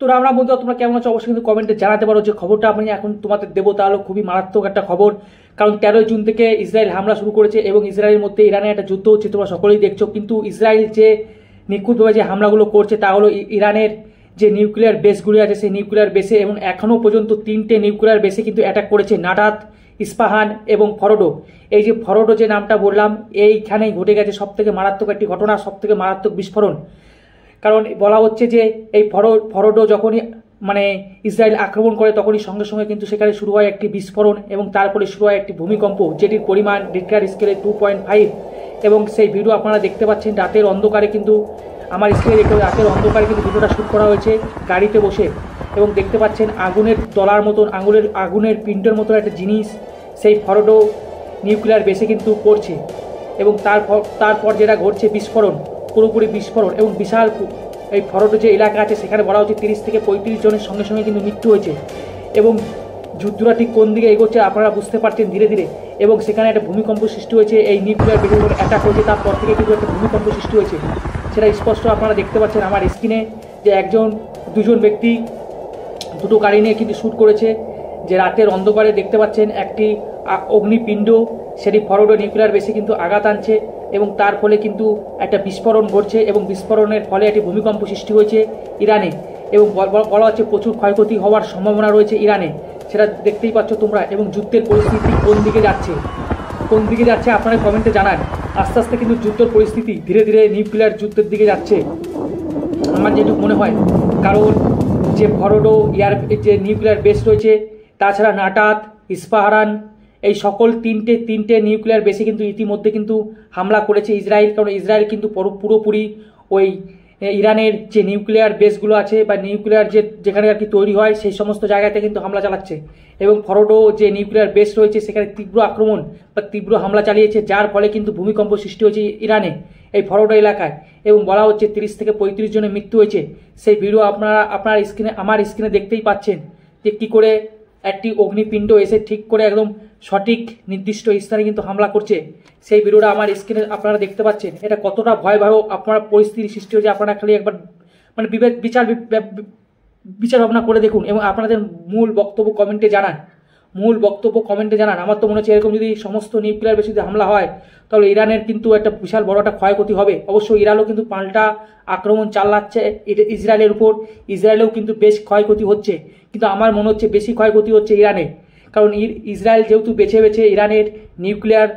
তো রাম রাম বন্ধুরা, তোমরা কেমন আছো অবশ্যই কিন্তু কমেন্টে জানাতে পারো। যে খবরটা আমি এখন তোমাদের দেবো তা হলো খুবই মারাত্মক একটা খবর। কারণ 13 জুন থেকে ইসরায়েল হামলা শুরু করেছে এবং ইসরায়েলের মধ্যে ইরানের একটা যুদ্ধ হচ্ছে, তোমরা সকলেই দেখছো। কিন্তু ইসরায়েল যে নিখুঁতভাবে যে হামলাগুলো করছে তা হলো ইরানের যে নিউক্লিয়ার বেসগুলি আছে সেই নিউক্লিয়ার বেসে, এবং এখনও পর্যন্ত 3টে নিউক্লিয়ার বেসে কিন্তু অ্যাটাক করেছে, নাটাত, ইস্পাহান এবং ফরডো। এই যে ফরডো যে নামটা বললাম, এইখানেই ঘটে গেছে সবথেকে মারাত্মক একটি ঘটনা, সবথেকে মারাত্মক বিস্ফোরণ। কারণ বলা হচ্ছে যে এই ফরডো যখনই মানে ইসরায়েল আক্রমণ করে তখনই সঙ্গে সঙ্গে কিন্তু সেখানে শুরু হয় একটি বিস্ফোরণ এবং তারপরে শুরু হয় একটি ভূমিকম্প, যেটির পরিমাণ রিক্টার স্কেলে 2.5। এবং সেই ভিডিও আপনারা দেখতে পাচ্ছেন রাতের অন্ধকারে, কিন্তু আমার স্ক্রিনে দেখতে রাতের অন্ধকারে কিন্তু ভিডিওটা শ্যুট করা হয়েছে গাড়িতে বসে। এবং দেখতে পাচ্ছেন আগুনের দলার মতন, আগুনের পিণ্ডের মতন একটা জিনিস সেই ফরডো নিউক্লিয়ার বেসে কিন্তু পড়ছে। এবং তারপর যেটা ঘটছে বিস্ফোরণ, পুরোপুরি বিস্ফোরণ। এবং বিশাল এই ফরডো যে এলাকা আছে সেখানে বলা হচ্ছে 30 থেকে 35 জনের সঙ্গে সঙ্গে কিন্তু মৃত্যু হয়েছে। এবং যুদ্ধটা ঠিক কোন দিকে এগোচ্ছে আপনারা বুঝতে পারছেন ধীরে ধীরে। এবং সেখানে একটা ভূমিকম্প সৃষ্টি হয়েছে, এই নিউক্লিয়ার বেসের উপর অ্যাটাক হয়েছে, তারপর থেকে কিন্তু একটা ভূমিকম্প সৃষ্টি হয়েছে। সেটা স্পষ্ট আপনারা দেখতে পাচ্ছেন আমার স্ক্রিনে, যে দুজন ব্যক্তি দুটো গাড়ি নিয়ে কিন্তু শ্যুট করেছে। যে রাতের অন্ধকারে দেখতে পাচ্ছেন একটি অগ্নিপিণ্ড সেটি ফরডো নিউক্লিয়ার বেসে কিন্তু আঘাত আনছে এবং তার ফলে কিন্তু একটা বিস্ফোরণ ঘটছে এবং বিস্ফোরণের ফলে একটি ভূমিকম্প সৃষ্টি হয়েছে ইরানে। এবং বলা হচ্ছে প্রচুর ক্ষয়ক্ষতি হওয়ার সম্ভাবনা রয়েছে ইরানে, সেটা দেখতেই পাচ্ছ তোমরা। এবং যুদ্ধের পরিস্থিতি কোন দিকে যাচ্ছে আপনারা কমেন্টে জানান। আস্তে আস্তে কিন্তু যুদ্ধের পরিস্থিতি ধীরে ধীরে নিউক্লিয়ার যুদ্ধের দিকে যাচ্ছে আমার যেটুকু মনে হয়। কারণ যে ফরডো যে নিউক্লিয়ার বেস রয়েছে, তাছাড়া নাটাত, ইস্পাহারান, এই সকল তিনটে নিউক্লিয়ার বেসে কিন্তু ইতিমধ্যে কিন্তু হামলা করেছে ইসরায়েল। কারণ ইসরায়েল কিন্তু পুরোপুরি ওই ইরানের যে নিউক্লিয়ার বেসগুলো আছে বা নিউক্লিয়ার যেখানে আর কি তৈরি হয় সেই সমস্ত জায়গাতে কিন্তু হামলা চালাচ্ছে। এবং ফরডো যে নিউক্লিয়ার বেস রয়েছে সেখানে তীব্র আক্রমণ বা তীব্র হামলা চালিয়েছে, যার ফলে কিন্তু ভূমিকম্প সৃষ্টি হয়েছে ইরানে এই ফরডো এলাকায়। এবং বলা হচ্ছে 30 থেকে 35 জনের মৃত্যু হয়েছে। সেই ভিডিও আমার স্ক্রিনে দেখতেই পাচ্ছেন যে কী করে একটি অগ্নিপিণ্ড এসে ঠিক করে একদম সঠিক নির্দিষ্ট স্থানে কিন্তু হামলা করছে। সেই ভিডিওটা আমার স্ক্রিনে আপনারা দেখতে পাচ্ছেন। এটা কতটা ভয়াবহ আপনার পরিস্থিতির সৃষ্টি হয়েছে আপনারা খালি একবার মানে বিচার ভাবনা করে দেখুন এবং আপনাদের মূল বক্তব্য কমেন্টে জানান। আমার তো মনে হচ্ছে এরকম যদি সমস্ত নিউক্লিয়ার বেসে যদি হামলা হয় তাহলে ইরানের কিন্তু একটা বিশাল বড় একটা ক্ষয়ক্ষতি হবে। অবশ্যই ইরানও কিন্তু পাল্টা আক্রমণ চালাচ্ছে ইসরায়েলের উপর, ইসরায়েলেও কিন্তু বেশ ক্ষয়ক্ষতি হচ্ছে। কিন্তু আমার মনে হচ্ছে বেশি ক্ষয়ক্ষতি হচ্ছে ইরানে। কারণ ইসরায়েল যেহেতু বেছে ইরানের নিউক্লিয়ার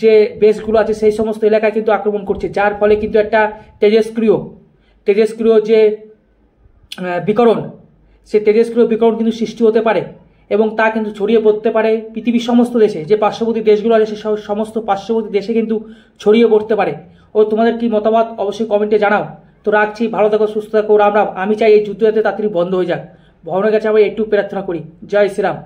যে বেসগুলো আছে সেই সমস্ত এলাকায় কিন্তু আক্রমণ করছে, যার ফলে কিন্তু একটা তেজস্ক্রিয় যে বিকরণ, সে তেজস্ক্রিয় বিকরণ কিন্তু সৃষ্টি হতে পারে এবং তা কিন্তু ছড়িয়ে পড়তে পারে পৃথিবীর সমস্ত দেশে। যে পার্শ্ববর্তী দেশগুলো আছে সে সমস্ত পার্শ্ববর্তী দেশে কিন্তু ছড়িয়ে পড়তে পারে। ও তোমাদের কি মতামত অবশ্যই কমেন্টে জানাও। তো রাখছি, ভালো থাকো, সুস্থ থাকো, রাম রাম। আমি চাই এই যুদ্ধ যাতে তাড়াতাড়ি বন্ধ হয়ে যাক। ভগবানের কাছে আমরা একটু প্রার্থনা করি। জয় শ্রীরাম।